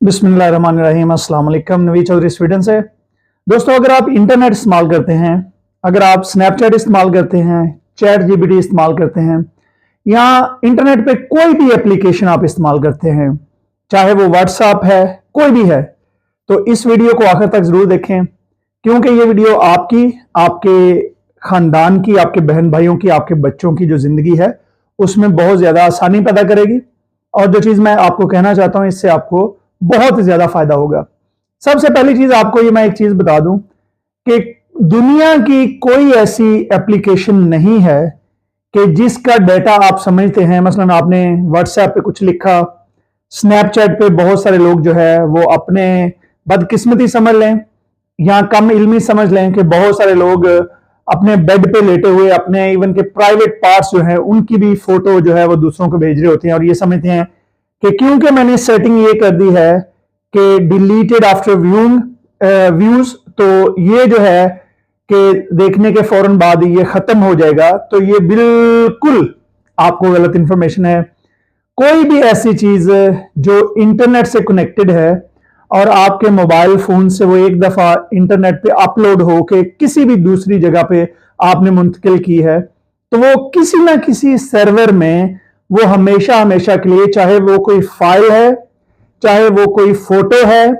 बिस्मिल्लाहिर्रहमानिर्रहीम। अस्सलाम वालेकुम। नवीद चौधरी स्वीडन से। दोस्तों, अगर आप इंटरनेट इस्तेमाल करते हैं, अगर आप स्नैपचैट इस्तेमाल करते हैं, चैट जीपीटी इस्तेमाल करते हैं, या इंटरनेट पे कोई भी एप्लीकेशन आप इस्तेमाल करते हैं, चाहे वो व्हाट्सएप है, कोई भी है, तो इस वीडियो को आखिर तक जरूर देखें, क्योंकि ये वीडियो आपकी, आपके खानदान की, आपके बहन भाइयों की, आपके बच्चों की जो जिंदगी है उसमें बहुत ज्यादा आसानी पैदा करेगी। और जो चीज मैं आपको कहना चाहता हूं, इससे आपको बहुत ज्यादा फायदा होगा। सबसे पहली चीज आपको ये मैं एक चीज बता दूं कि दुनिया की कोई ऐसी एप्लीकेशन नहीं है कि जिसका डेटा आप समझते हैं, मसलन आपने व्हाट्सएप पे कुछ लिखा, स्नैपचैट पे बहुत सारे लोग जो है वो अपने बदकिस्मती समझ लें या कम इल्मी समझ लें कि बहुत सारे लोग अपने बेड पे लेटे हुए अपने इवन के प्राइवेट पार्ट्स जो है उनकी भी फोटो जो है वो दूसरों को भेज रहे होते हैं, और ये समझते हैं कि क्योंकि मैंने सेटिंग ये कर दी है कि डिलीटेड आफ्टर व्यूज, तो ये जो है कि देखने के फौरन बाद ये खत्म हो जाएगा। तो ये बिल्कुल आपको गलत इंफॉर्मेशन है। कोई भी ऐसी चीज जो इंटरनेट से कनेक्टेड है और आपके मोबाइल फोन से वो एक दफा इंटरनेट पे अपलोड हो के किसी भी दूसरी जगह पे आपने मुंतकिल की है, तो वो किसी ना किसी सर्वर में वो हमेशा हमेशा के लिए, चाहे वो कोई फाइल है, चाहे वो कोई फोटो है,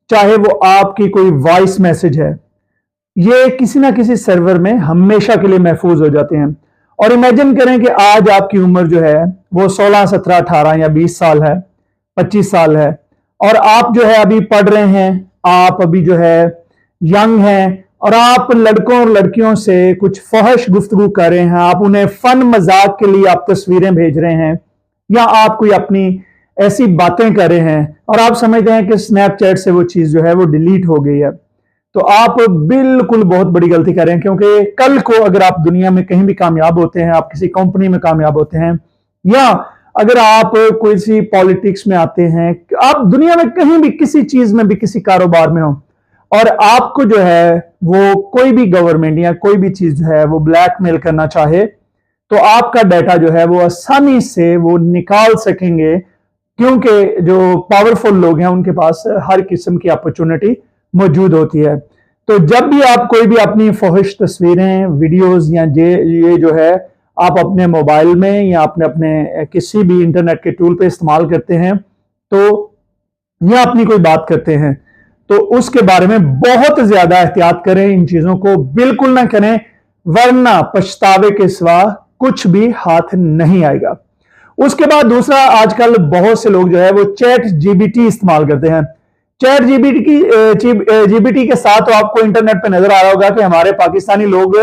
चाहे वो आपकी कोई वॉइस मैसेज है, ये किसी ना किसी सर्वर में हमेशा के लिए महफूज हो जाते हैं। और इमेजिन करें कि आज आपकी उम्र जो है वो 16, 17, 18 या 20 साल है, 25 साल है, और आप जो है अभी पढ़ रहे हैं, आप अभी जो है यंग हैं, और आप लड़कों और लड़कियों से कुछ फहश गुफ्तगू कर रहे हैं, आप उन्हें फन मजाक के लिए आप तस्वीरें भेज रहे हैं, या आप कोई अपनी ऐसी बातें कर रहे हैं और आप समझते हैं कि स्नैपचैट से वो चीज जो है वो डिलीट हो गई है, तो आप बिल्कुल बहुत बड़ी गलती कर रहे हैं। क्योंकि कल को अगर आप दुनिया में कहीं भी कामयाब होते हैं, आप किसी कंपनी में कामयाब होते हैं, या अगर आप कोई सी पॉलिटिक्स में आते हैं, आप दुनिया में कहीं भी किसी चीज में भी, किसी कारोबार में हो, और आपको जो है वो कोई भी गवर्नमेंट या कोई भी चीज जो है वो ब्लैकमेल करना चाहे, तो आपका डाटा जो है वो आसानी से वो निकाल सकेंगे, क्योंकि जो पावरफुल लोग हैं उनके पास हर किस्म की अपॉर्चुनिटी मौजूद होती है। तो जब भी आप कोई भी अपनी फहश तस्वीरें, वीडियोस या ये जो है आप अपने मोबाइल में या अपने किसी भी इंटरनेट के टूल पे इस्तेमाल करते हैं, तो या अपनी कोई बात करते हैं, तो उसके बारे में बहुत ज्यादा एहतियात करें। इन चीजों को बिल्कुल ना करें, वरना पछतावे के सिवा कुछ भी हाथ नहीं आएगा। उसके बाद दूसरा, आजकल बहुत से लोग जो है वो चैट जीपीटी इस्तेमाल करते हैं। चैट जीपीटी के साथ तो आपको इंटरनेट पे नजर आ रहा होगा कि हमारे पाकिस्तानी लोग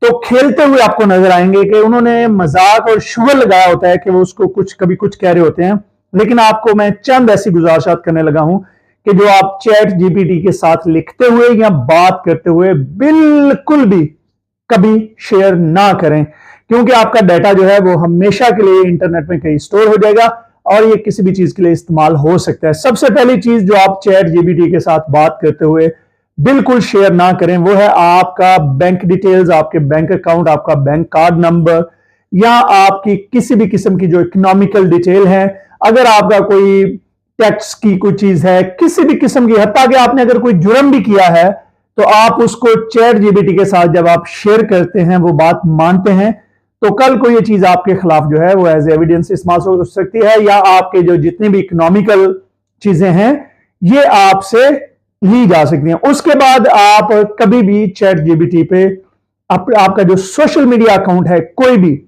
तो खेलते हुए आपको नजर आएंगे कि उन्होंने मजाक और शुगर लगाया होता है कि वो उसको कुछ कभी कुछ कह रहे होते हैं। लेकिन आपको मैं चंद ऐसी गुजारिशात करने लगा हूं कि जो आप चैट जीपीटी के साथ लिखते हुए या बात करते हुए बिल्कुल भी कभी शेयर ना करें, क्योंकि आपका डाटा जो है वो हमेशा के लिए इंटरनेट में कहीं स्टोर हो जाएगा और ये किसी भी चीज के लिए इस्तेमाल हो सकता है। सबसे पहली चीज जो आप चैट जीपीटी के साथ बात करते हुए बिल्कुल शेयर ना करें, वो है आपका बैंक डिटेल्स, आपके बैंक अकाउंट, आपका बैंक कार्ड नंबर, या आपकी किसी भी किस्म की जो इकोनॉमिकल डिटेल है। अगर आपका कोई टैक्स की कोई चीज है, किसी भी किस्म की, हत्ता कि आपने अगर कोई जुर्म भी किया है, तो आप उसको चैट जीपीटी के साथ जब आप शेयर करते हैं, वो बात मानते हैं, तो कल को ये चीज आपके खिलाफ जो है वो एज एविडेंस इस्तेमाल हो सकती है, या आपके जो जितनी भी इकोनॉमिकल चीजें हैं ये आपसे ली जा सकती हैं। उसके बाद आप कभी भी चैट जीपीटी पे आपका जो सोशल मीडिया अकाउंट है, कोई भी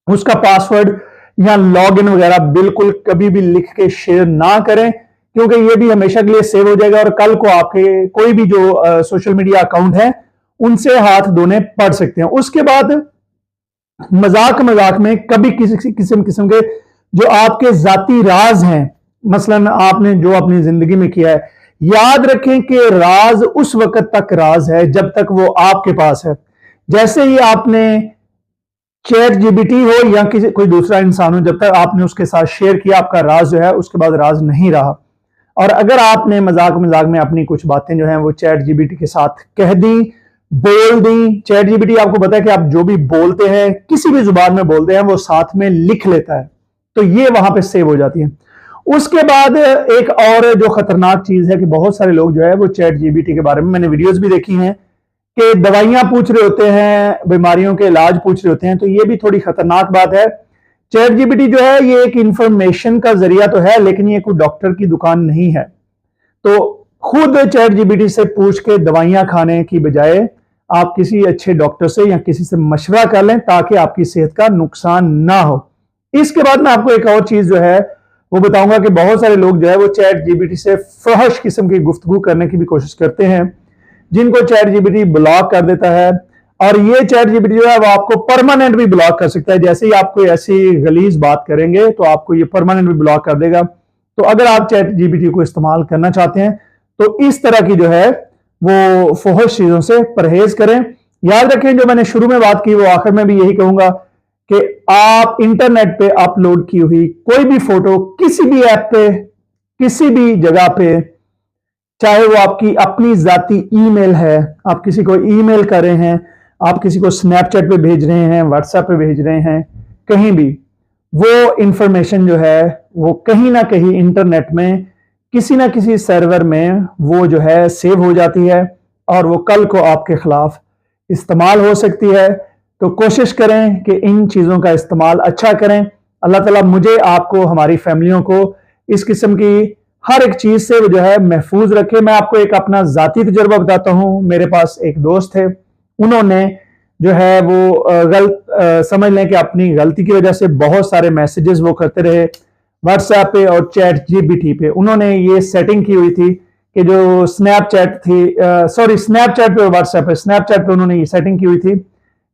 उसका पासवर्ड या लॉगिन वगैरह बिल्कुल कभी भी लिख के शेयर ना करें, क्योंकि ये भी हमेशा के लिए सेव हो जाएगा और कल को आपके कोई भी जो सोशल मीडिया अकाउंट है उनसे हाथ धोने पड़ सकते हैं। उसके बाद मजाक मजाक में कभी किसी किस्म के जो आपके जाती राज हैं, मसलन आपने जो अपनी जिंदगी में किया है, याद रखें कि राज उस वक्त तक राज है जब तक वो आपके पास है। जैसे ही आपने चैट जीपीटी हो या किसी कोई दूसरा इंसान हो, जब तक आपने उसके साथ शेयर किया, आपका राज जो है उसके बाद राज नहीं रहा। और अगर आपने मजाक मजाक में अपनी कुछ बातें जो है वो चैट जीपीटी के साथ कह दी, बोल दी, चैट जीपीटी आपको पता है कि आप जो भी बोलते हैं, किसी भी जुबान में बोलते हैं, वो साथ में लिख लेता है, तो ये वहां पे सेव हो जाती है। उसके बाद एक और जो खतरनाक चीज है कि बहुत सारे लोग जो है वो चैट जीपीटी के बारे में, मैंने वीडियोस भी देखी हैं कि दवाइयां पूछ रहे होते हैं, बीमारियों के इलाज पूछ रहे होते हैं। तो ये भी थोड़ी खतरनाक बात है। चैट जीपीटी जो है ये एक इंफॉर्मेशन का जरिया तो है, लेकिन ये कोई डॉक्टर की दुकान नहीं है। तो खुद चैट जीपीटी से पूछ के दवाइयां खाने की बजाय आप किसी अच्छे डॉक्टर से या किसी से मशवरा कर लें ताकि आपकी सेहत का नुकसान ना हो। इसके बाद मैं आपको एक और चीज जो है वो बताऊंगा कि बहुत सारे लोग जो है वो चैट जीपीटी से फहश किस्म की गुफ्तगू करने की भी कोशिश करते हैं, जिनको चैट जीपीटी ब्लॉक कर देता है। और ये चैट जीपीटी जो है वो आपको परमानेंट भी ब्लॉक कर सकता है। जैसे ही आप कोई ऐसी गलीज बात करेंगे तो आपको ये परमानेंट भी ब्लॉक कर देगा। तो अगर आप चैट जीपीटी को इस्तेमाल करना चाहते हैं तो इस तरह की जो है वो फहश चीजों से परहेज करें। याद रखें, जो मैंने शुरू में बात की वो आखिर में भी यही कहूंगा कि आप इंटरनेट पे अपलोड की हुई कोई भी फोटो किसी भी ऐप पे, किसी भी जगह पे, चाहे वो आपकी अपनी जाती ईमेल है, आप किसी को ईमेल कर रहे हैं, आप किसी को स्नैपचैट पे भेज रहे हैं, व्हाट्सएप पे भेज रहे हैं, कहीं भी वो इंफॉर्मेशन जो है वो कहीं ना कहीं इंटरनेट में किसी ना किसी सर्वर में वो जो है सेव हो जाती है और वो कल को आपके खिलाफ इस्तेमाल हो सकती है। तो कोशिश करें कि इन चीज़ों का इस्तेमाल अच्छा करें। अल्लाह ताला मुझे, आपको, हमारी फैमिलियों को इस किस्म की हर एक चीज़ से जो है महफूज रखे। मैं आपको एक अपना ज़ाती तजुर्बा बताता हूँ। मेरे पास एक दोस्त है, उन्होंने जो है वो समझ लें कि अपनी गलती की वजह से बहुत सारे मैसेजेस वो करते रहे व्हाट्सएप पे और चैट जीपीटी पे। उन्होंने ये सेटिंग की हुई थी कि जो स्नैपचैट थी, स्नैपचैट पे और व्हाट्सएप पे, स्नैपचैट पे उन्होंने ये सेटिंग की हुई थी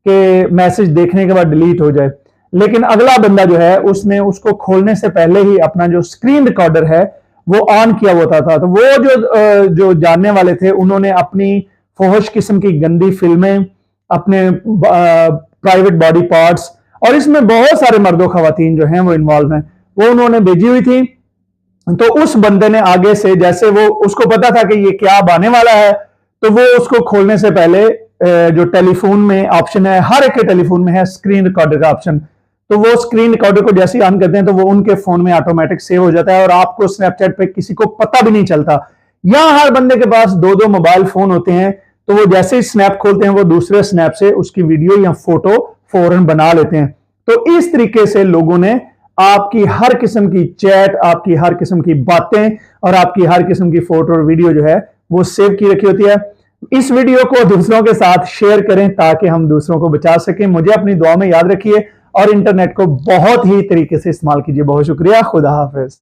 कि मैसेज देखने के बाद डिलीट हो जाए। लेकिन अगला बंदा जो है उसने उसको खोलने से पहले ही अपना जो स्क्रीन रिकॉर्डर है वो ऑन किया होता था। तो वो जो जानने वाले थे उन्होंने अपनी फहश किस्म की गंदी फिल्में, अपने प्राइवेट बॉडी पार्ट्स, और इसमें बहुत सारे मर्दों खवातीन जो हैं वो इन्वॉल्व हैं, वो उन्होंने भेजी हुई थी। तो उस बंदे ने आगे से, जैसे वो उसको पता था कि ये क्या अब आने वाला है, तो वो उसको खोलने से पहले जो टेलीफोन में ऑप्शन है, हर एक के टेलीफोन में है स्क्रीन रिकॉर्डर का ऑप्शन, तो वो स्क्रीन रिकॉर्डर को जैसे ही ऑन करते हैं तो वो उनके फोन में ऑटोमेटिक सेव हो जाता है और आपको स्नैपचैट पे किसी को पता भी नहीं चलता। यहां हर बंदे के पास दो दो मोबाइल फोन होते हैं, तो वो जैसे ही स्नैप खोलते हैं वो दूसरे स्नैप से उसकी वीडियो या फोटो फौरन बना लेते हैं। तो इस तरीके से लोगों ने आपकी हर किस्म की चैट, आपकी हर किस्म की बातें और आपकी हर किस्म की फोटो और वीडियो जो है वो सेव की रखी होती है। इस वीडियो को दूसरों के साथ शेयर करें ताकि हम दूसरों को बचा सकें। मुझे अपनी दुआ में याद रखिए और इंटरनेट को बहुत ही तरीके से इस्तेमाल कीजिए। बहुत शुक्रिया। खुदा हाफिज।